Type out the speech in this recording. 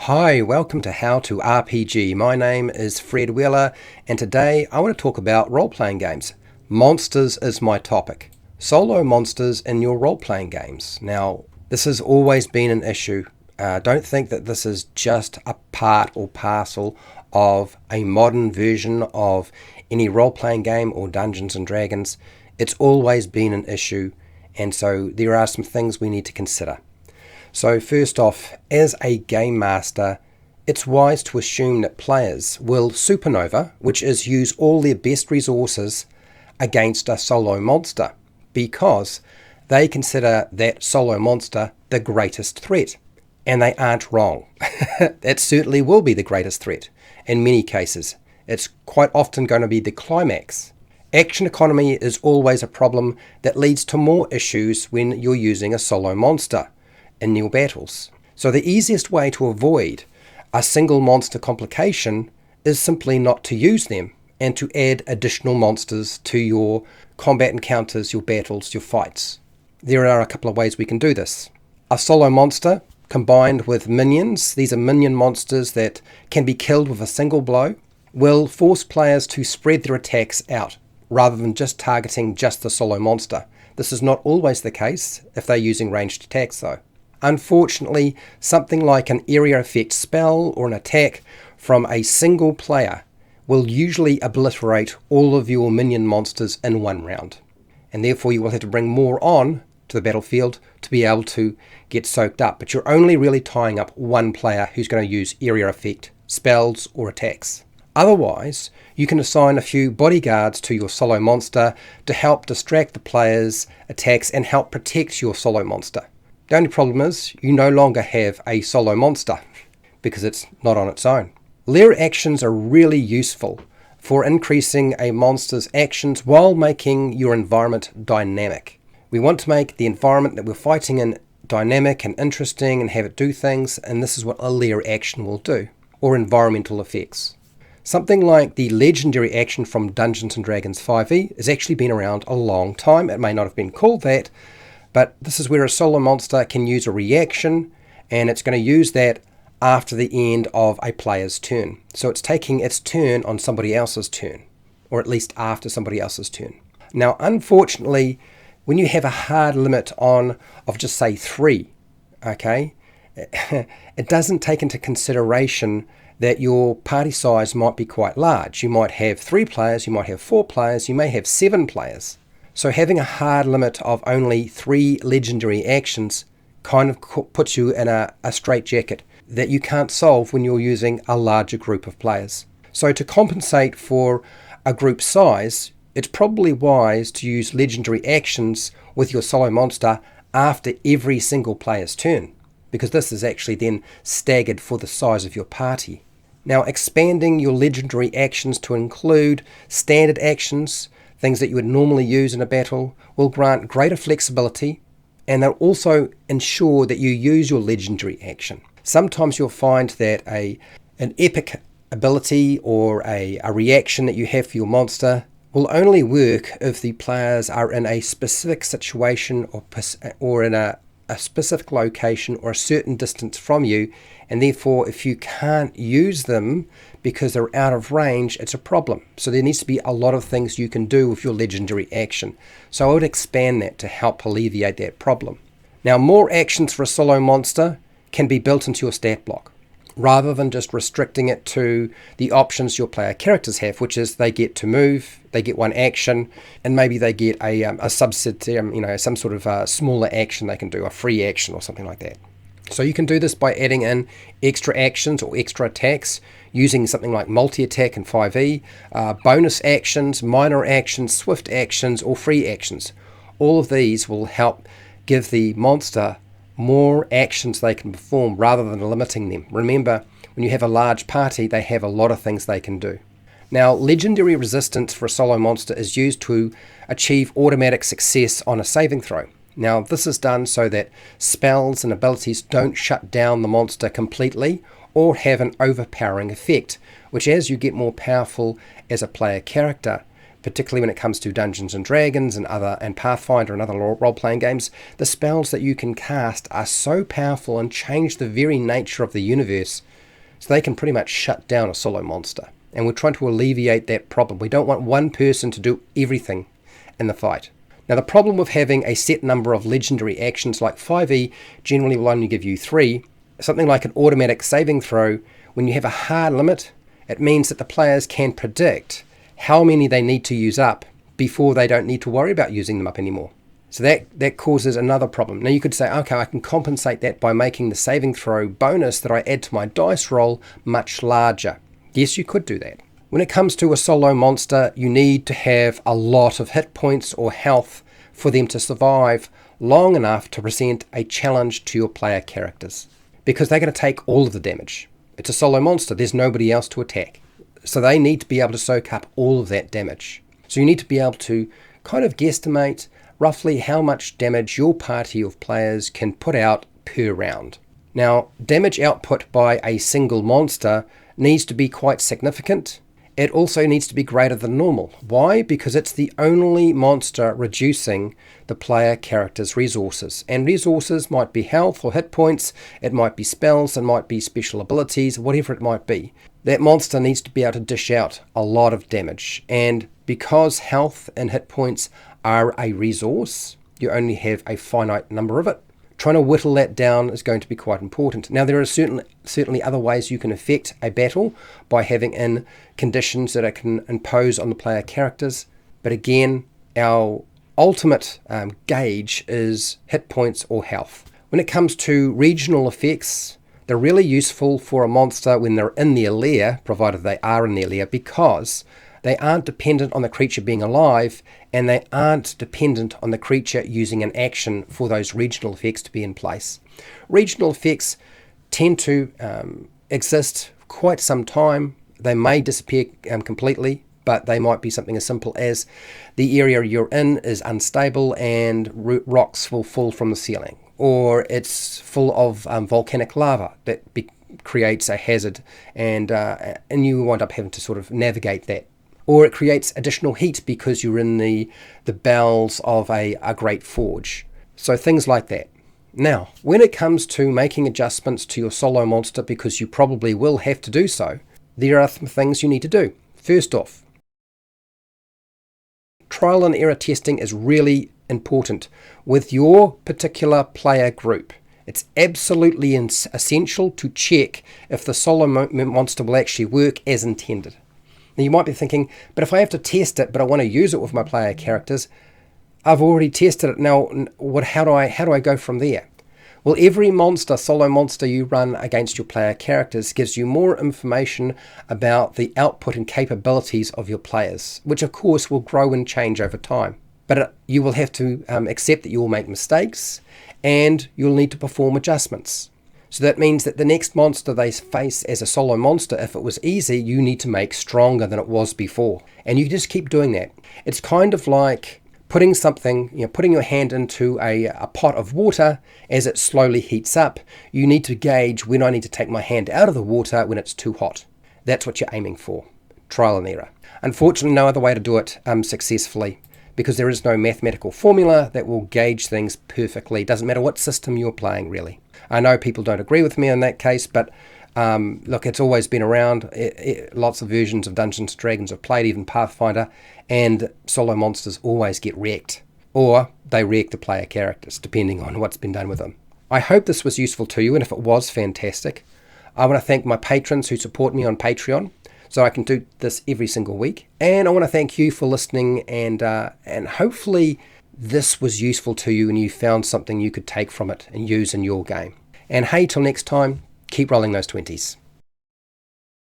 Hi, welcome to How to RPG. My name is Fred Wheeler, and today I want to talk about role-playing games. Monsters is my topic. Solo monsters in your role-playing games. Now, this has always been an issue. Don't think that this is just a part or parcel of a modern version of any role-playing game or Dungeons and Dragons. It's always been an issue, and so there are some things we need to consider. So first off, as a game master, it's wise to assume that players will supernova, which is use all their best resources against a solo monster, because they consider that solo monster the greatest threat. And they aren't wrong. It certainly will be the greatest threat. In many cases, it's quite often going to be the climax. Action economy is always a problem that leads to more issues when you're using a solo monster in your battles. So the easiest way to avoid a single monster complication is simply not to use them and to add additional monsters to your combat encounters, your battles, your fights. There are a couple of ways we can do this. A solo monster combined with minions, these are minion monsters that can be killed with a single blow, will force players to spread their attacks out rather than just targeting just the solo monster. This is not always the case if they're using ranged attacks though. Unfortunately, something like an area effect spell or an attack from a single player will usually obliterate all of your minion monsters in one round. And therefore you will have to bring more on to the battlefield to be able to get soaked up. But you're only really tying up one player who's going to use area effect spells or attacks. Otherwise, you can assign a few bodyguards to your solo monster to help distract the player's attacks and help protect your solo monster. The only problem is you no longer have a solo monster because it's not on its own. Lair actions are really useful for increasing a monster's actions while making your environment dynamic. We want to make the environment that we're fighting in dynamic and interesting and have it do things, and this is what a lair action will do, or environmental effects. Something like the legendary action from Dungeons and Dragons 5e has actually been around a long time. It may not have been called that, but this is where a solo monster can use a reaction, and it's going to use that after the end of a player's turn. So it's taking its turn on somebody else's turn, or at least after somebody else's turn. Now, unfortunately, when you have a hard limit of just say 3, okay, it doesn't take into consideration that your party size might be quite large. You might have 3 players, you might have 4 players, you may have 7 players. So having a hard limit of only 3 legendary actions kind of puts you in a straitjacket that you can't solve when you're using a larger group of players. So to compensate for a group size, it's probably wise to use legendary actions with your solo monster after every single player's turn, because this is actually then staggered for the size of your party. Now, expanding your legendary actions to include standard actions, things that you would normally use in a battle, will grant greater flexibility, and they'll also ensure that you use your legendary action. Sometimes you'll find that an epic ability or a reaction that you have for your monster will only work if the players are in a specific situation or in a specific location or a certain distance from you, and therefore if you can't use them because they're out of range, it's a problem. So there needs to be a lot of things you can do with your legendary action. So I would expand that to help alleviate that problem. Now, more actions for a solo monster can be built into your stat block, rather than just restricting it to the options your player characters have, which is they get to move, they get 1 action, and maybe they get a subset, some sort of smaller action they can do, a free action or something like that. So you can do this by adding in extra actions or extra attacks, using something like multi-attack in 5e, bonus actions, minor actions, swift actions, or free actions. All of these will help give the monster more actions they can perform rather than limiting them. Remember, when you have a large party, they have a lot of things they can do. Now, legendary resistance for a solo monster is used to achieve automatic success on a saving throw. Now, this is done so that spells and abilities don't shut down the monster completely or have an overpowering effect, which as you get more powerful as a player character, particularly when it comes to Dungeons and Dragons and Pathfinder and other role-playing games. The spells that you can cast are so powerful and change the very nature of the universe, so they can pretty much shut down a solo monster. And we're trying to alleviate that problem. We don't want one person to do everything in the fight. Now, the problem with having a set number of legendary actions like 5e generally will only give you 3, something like an automatic saving throw, when you have a hard limit, it means that the players can predict how many they need to use up before they don't need to worry about using them up anymore. So that causes another problem. Now you could say, okay, I can compensate that by making the saving throw bonus that I add to my dice roll much larger. Yes, you could do that. When it comes to a solo monster, you need to have a lot of hit points or health for them to survive long enough to present a challenge to your player characters, because they're going to take all of the damage. It's a solo monster, there's nobody else to attack. So they need to be able to soak up all of that damage. So you need to be able to kind of guesstimate roughly how much damage your party of players can put out per round. Now, damage output by a single monster needs to be quite significant. It also needs to be greater than normal. Why? Because it's the only monster reducing the player character's resources. And resources might be health or hit points, it might be spells, it might be special abilities, whatever it might be. That monster needs to be able to dish out a lot of damage. And because health and hit points are a resource, you only have a finite number of it. Trying to whittle that down is going to be quite important. Now, there are certainly other ways you can affect a battle by having in conditions that it can impose on the player characters. But again, our ultimate gauge is hit points or health. When it comes to regional effects, they're really useful for a monster when they're in their lair, provided they are in their lair, because they aren't dependent on the creature being alive, and they aren't dependent on the creature using an action for those regional effects to be in place. Regional effects tend to exist quite some time. They may disappear completely, but they might be something as simple as the area you're in is unstable and rocks will fall from the ceiling, or it's full of volcanic lava that creates a hazard, and you wind up having to sort of navigate that. Or it creates additional heat because you're in the bowels of a great forge. So things like that. Now, when it comes to making adjustments to your solo monster, because you probably will have to do so, there are some things you need to do. First off, trial and error testing is really important with your particular player group. It's absolutely essential to check if the solo monster will actually work as intended. Now you might be thinking, but if I have to test it, but I want to use it with my player characters, I've already tested it. Now, how do I go from there? Well, every solo monster you run against your player characters gives you more information about the output and capabilities of your players, which of course will grow and change over time. But you will have to accept that you will make mistakes, and you'll need to perform adjustments. So that means that the next monster they face as a solo monster, if it was easy, you need to make stronger than it was before. And you just keep doing that. It's kind of like putting your hand into a pot of water as it slowly heats up. You need to gauge when I need to take my hand out of the water when it's too hot. That's what you're aiming for. Trial and error. Unfortunately, no other way to do it successfully, because there is no mathematical formula that will gauge things perfectly. It doesn't matter what system you're playing, really. I know people don't agree with me in that case, but look, it's always been around. Lots of versions of Dungeons & Dragons have played, even Pathfinder, and solo monsters always get wrecked, or they wreck the player characters, depending on what's been done with them. I hope this was useful to you, and if it was, fantastic. I want to thank my patrons who support me on Patreon, so I can do this every single week. And I want to thank you for listening, and hopefully this was useful to you and you found something you could take from it and use in your game. And hey, till next time, keep rolling those 20s.